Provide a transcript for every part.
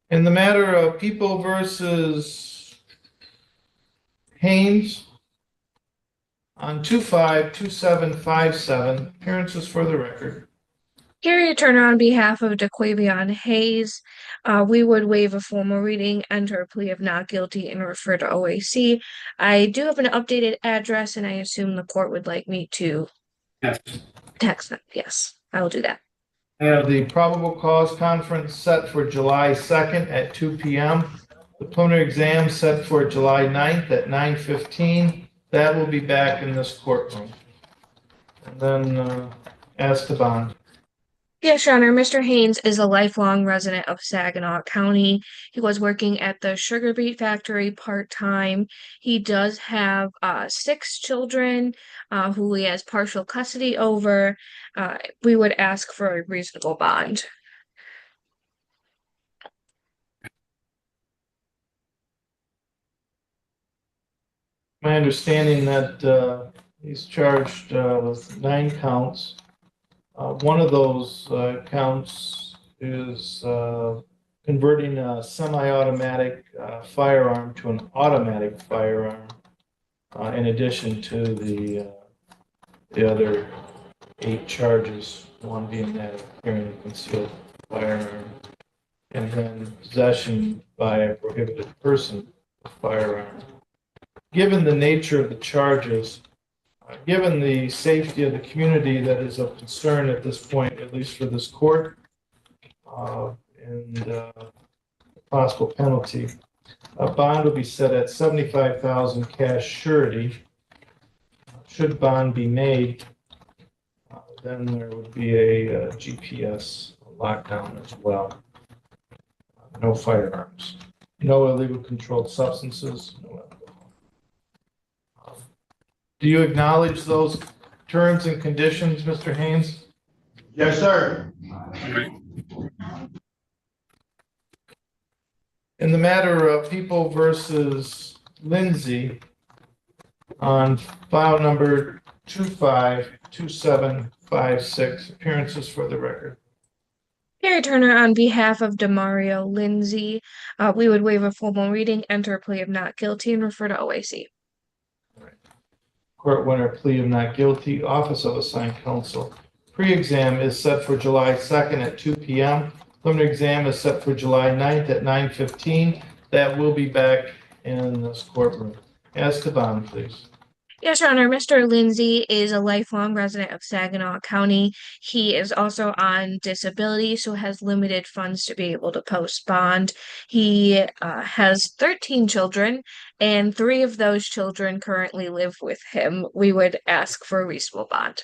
In the matter of People versus Haynes on 252757, appearances for the record. Harriet Turner on behalf of Dquaon Hayes. We would waive a formal reading, enter a plea of not guilty, and refer to OAC. I do have an updated address, and I assume the court would like me to Yes. text them. Yes, I will do that. I have the probable cause conference set for July 2nd at 2 p.m. The preliminary exam set for July 9th at 9:15. That will be back in this courtroom. And then as to bond. Yes, Your Honor, Mr. Haynes is a lifelong resident of Saginaw County. He was working at the sugar beet factory part-time. He does have 6 children who he has partial custody over. We would ask for a reasonable bond. My understanding that he's charged with 9 counts. One of those counts is converting a semi-automatic firearm to an automatic firearm, in addition to the other 8 charges, one being that of carrying a concealed firearm, and then possession by a prohibited person of firearm. Given the nature of the charges, given the safety of the community that is of concern at this point, at least for this court, and possible penalty, a bond will be set at 75,000 cash surety. Should bond be made, then there would be a GPS lockdown as well. No firearms, no illegal controlled substances, no alcohol. Do you acknowledge those terms and conditions, Mr. Haynes? Yes, sir. In the matter of People versus Lindsay on file number 252756, appearances for the record. Harry Turner on behalf of Deario, Lindsay. We would waive a formal reading, enter a plea of not guilty, and refer to OAC. Court winner, plea of not guilty, office of assigned counsel. Pre-exam is set for July 2nd at 2 p.m. Preliminary exam is set for July 9th at 9:15. That will be back in this courtroom. As to bond, please. Yes, Your Honor, Mr. Lindsay is a lifelong resident of Saginaw County. He is also on disability, so has limited funds to be able to post bond. He has 13 children, and 3 of those children currently live with him. We would ask for a reasonable bond.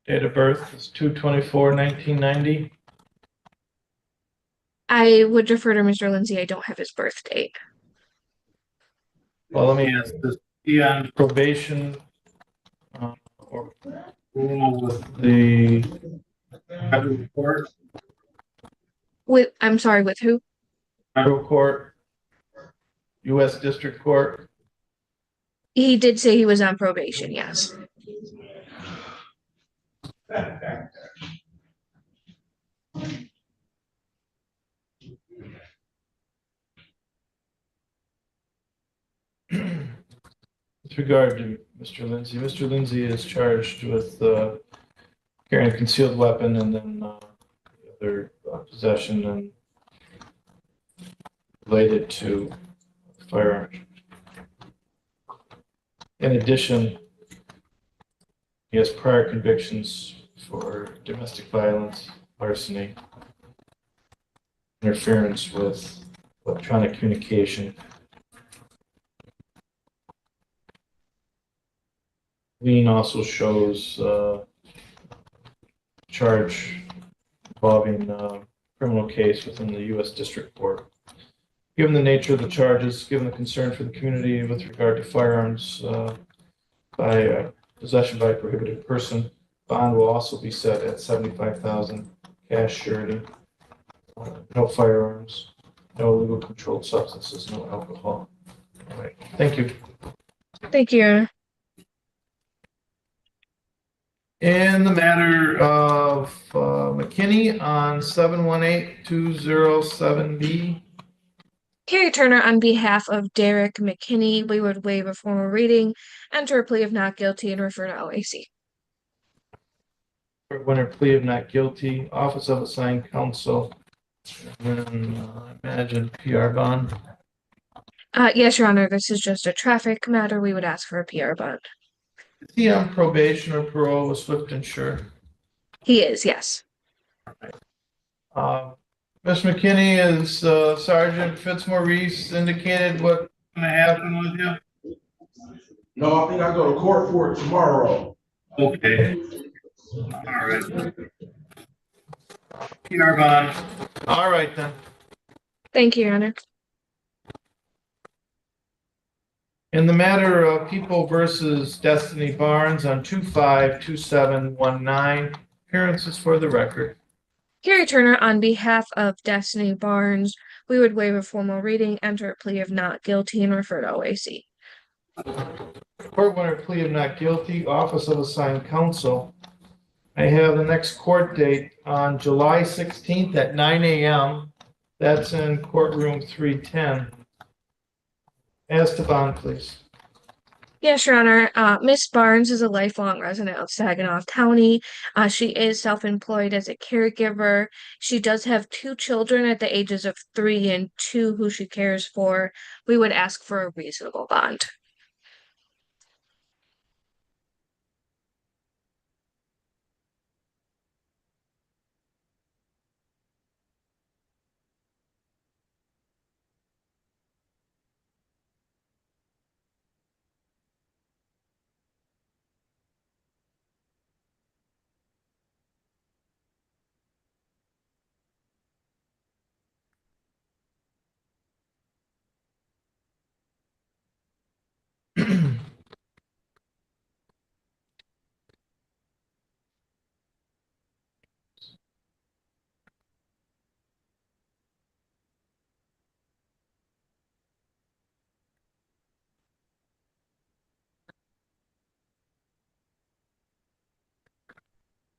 Date of birth is 2/24/1990. I would defer to Mr. Lindsay. I don't have his birth date. Well, let me ask, is he on probation or with the federal court? I'm sorry, with who? Federal court, U.S. District Court. He did say he was on probation, yes. With regard to Mr. Lindsay is charged with carrying a concealed weapon and then other possession and related to firearms. In addition, he has prior convictions for domestic violence, larceny, interference with electronic communication. Lien also shows charge involving criminal case within the U.S. District Court. Given the nature of the charges, given the concern for the community with regard to firearms by possession by a prohibited person, bond will also be set at $75,000 cash surety. No firearms, no illegal controlled substances, no alcohol. All right. Thank you. Thank you, Your Honor. In the matter of McKinney on 718-207B. Carrie Turner, on behalf of Derek McKinney, we would waive a formal reading, enter a plea of not guilty, and refer to OAC. Winner plea of not guilty, office of assigned counsel, and then I imagine PR bond. Yes, Your Honor, this is just a traffic matter. We would ask for a PR bond. Is he on probation or parole with Swift and Sure? He is, yes. Ms. McKinney, is Sergeant Fitzmaurice indicated what's going to happen with you? No, I think I go to court for it tomorrow. Okay. All right. PR bond. All right then. Thank you, Your Honor. In the matter of People versus Destiny Barnes on 252719, appearances for the record. Carrie Turner, on behalf of Destiny Barnes, we would waive a formal reading, enter a plea of not guilty, and refer to OAC. Court winner plea of not guilty, office of assigned counsel. I have the next court date on July 16th at 9 a.m. That's in courtroom 310. As to bond, please. Yes, Your Honor. Miss Barnes is a lifelong resident of Saginaw County. She is self-employed as a caregiver. She does have 2 children at the ages of 3 and 2 who she cares for. We would ask for a reasonable bond.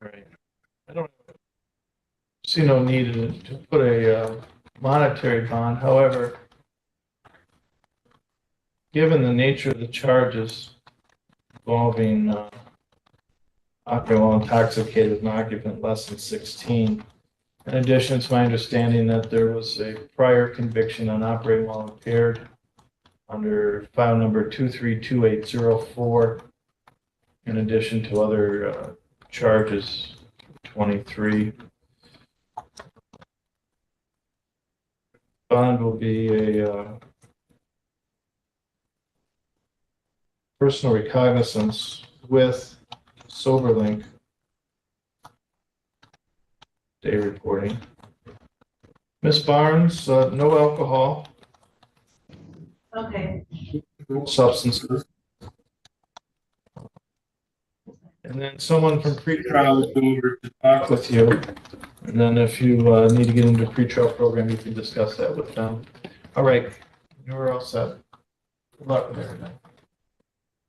Right. I don't see no need to put a monetary bond. However, given the nature of the charges involving alcohol intoxicated with an occupant less than 16, in addition, it's my understanding that there was a prior conviction on operating while impaired under file number 232804, in addition to other charges, 23. Bond will be a personal recognizance with SoberLink day reporting. Ms. Barnes, no alcohol. Okay. Substances. And then someone from pretrial will go over to talk with you. And then if you need to get into a pretrial program, you can discuss that with them. All right, you're all set. Good luck with everything.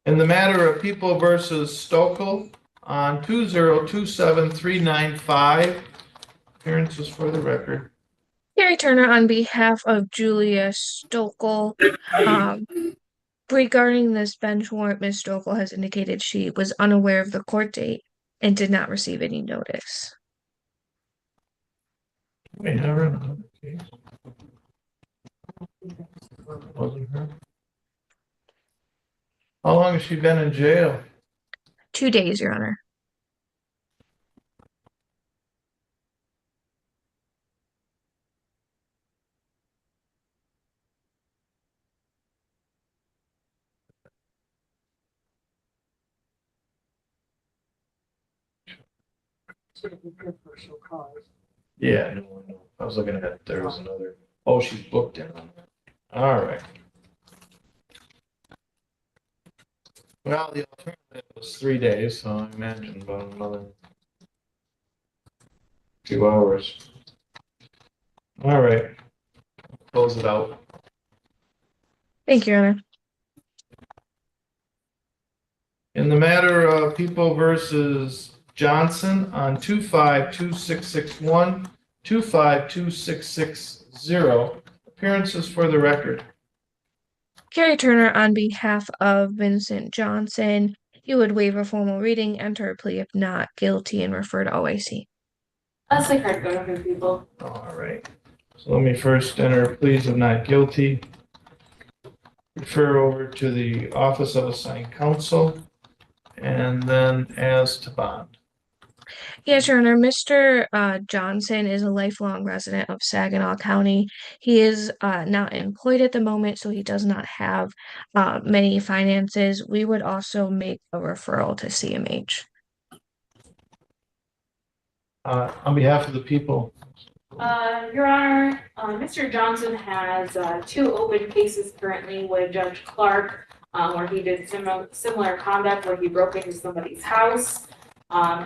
In the matter of People versus Stokel on 2027395, appearances for the record. Carrie Turner, on behalf of Julia Stokel, Regarding this bench warrant, Ms. Stokel has indicated she was unaware of the court date and did not receive any notice. We never another case. Wasn't her. How long has she been in jail? 2 days, Your Honor. Yeah, I know. I was looking at, there was another, oh, she's booked in on that. All right. Well, the alternative was 3 days, so I imagine about another 2 hours. All right. Close it out. Thank you, Your Honor. In the matter of People versus Johnson on 252661, 252660, appearances for the record. Carrie Turner, on behalf of Vincent Johnson, you would waive a formal reading, enter a plea if not guilty, and refer to OIC. That's the correct go for people. All right. So let me first enter pleas of not guilty. Refer over to the Office of Assigned Counsel, and then as to bond. Yes, Your Honor. Mr. Johnson is a lifelong resident of Saginaw County. He is not employed at the moment, so he does not have many finances. We would also make a referral to CMH. On behalf of the people. Your Honor, Mr. Johnson has 2 open cases currently with Judge Clark, where he did similar conduct where he broke into somebody's house.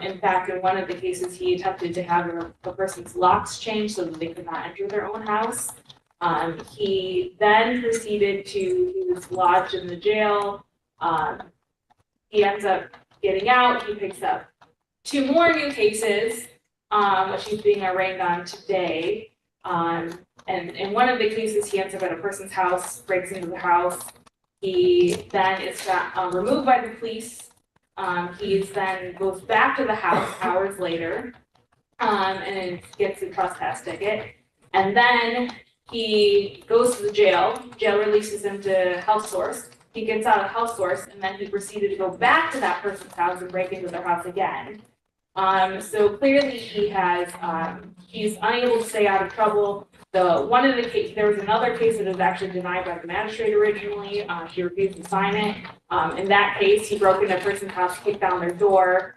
In fact, in one of the cases, he attempted to have a person's locks changed so that they could not enter their own house. He then proceeded he was lodged in the jail. He ends up getting out. He picks up 2 more new cases, which he's being arraigned on today. And in one of the cases, he ends up at a person's house, breaks into the house. He then is removed by the police. He then goes back to the house hours later, and gets a trespass ticket. And then he goes to the jail. Jail releases him to health source. He gets out of health source, and then he proceeded to go back to that person's house and break into their house again. So clearly he's unable to stay out of trouble. There was another case that was actually denied by the magistrate originally. She refused to sign it. In that case, he broke into a person's house, kicked down their door.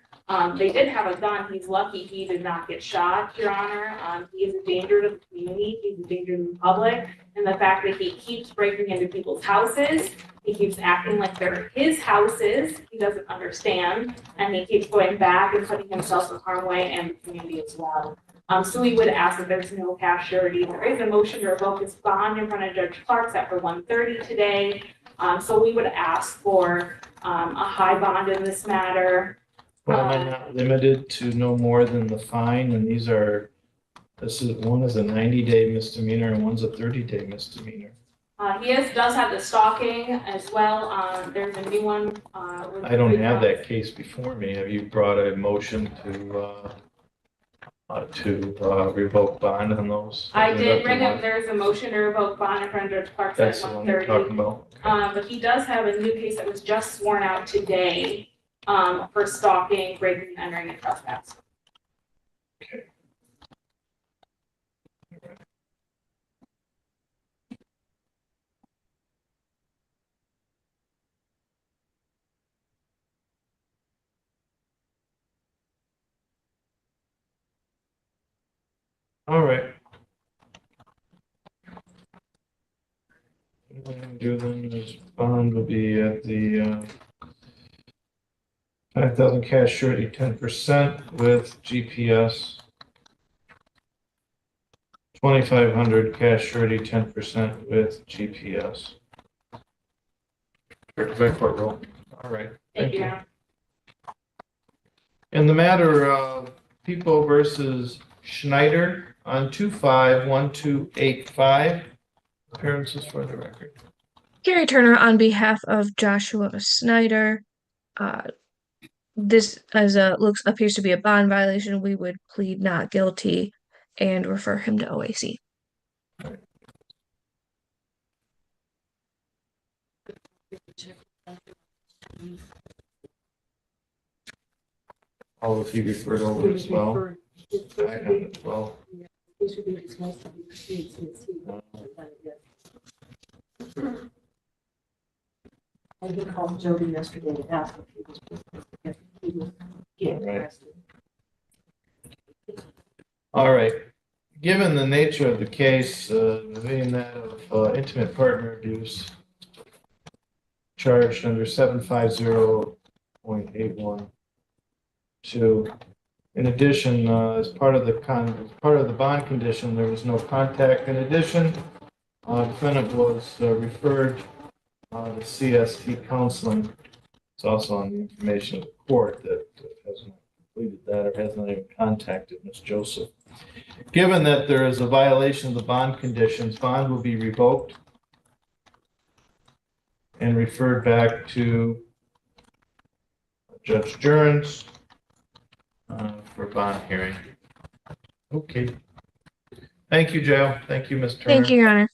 They did have a gun. He's lucky he did not get shot, Your Honor. He is a danger to the community. He's a danger to the public. And the fact that he keeps breaking into people's houses, he keeps acting like they're his houses, he doesn't understand. And he keeps going back and putting himself in harm's way and the community as well. So we would ask that there's no cash surety. There is a motion to revoke his bond in front of Judge Clark set for 1:30 today. So we would ask for a high bond in this matter. Well, am I not limited to no more than the fine? And one is a 90-day misdemeanor and one's a 30-day misdemeanor. He does have the stalking as well. There's a new one. I don't have that case before me. Have you brought a motion to revoke bond on those? I did bring up, there's a motion to revoke bond in front of Judge Clark at That's the one we're 1:30. talking about. But he does have a new case that was just sworn out today for stalking, breaking, and entering, and trespass. Okay. All right. What I'm gonna do then is bond will be at the 5,000 cash surety, 10% with GPS. 2,500 cash surety, 10% with GPS. Back court roll. All right. Thank you. In the matter of People versus Schneider on 251285, appearances for the record. Carrie Turner on behalf of Joshua Snyder. This appears to be a bond violation. We would plead not guilty and refer him to OAC. All of you referred over as well. I have as well. I did call Jody yesterday to ask if he was getting Right. arrested. All right. Given the nature of the case, being that of intimate partner abuse, charged under 750.812. In addition, as part of the bond condition, there was no contact. In addition, defendant was referred to CST counseling. It's also on the information of the court that hasn't completed that or hasn't even contacted Ms. Joseph. Given that there is a violation of the bond conditions, bond will be revoked and referred back to Judge Jones for bond hearing. Okay. Thank you, Joe. Thank you, Ms. Turner. Thank you, Your Honor.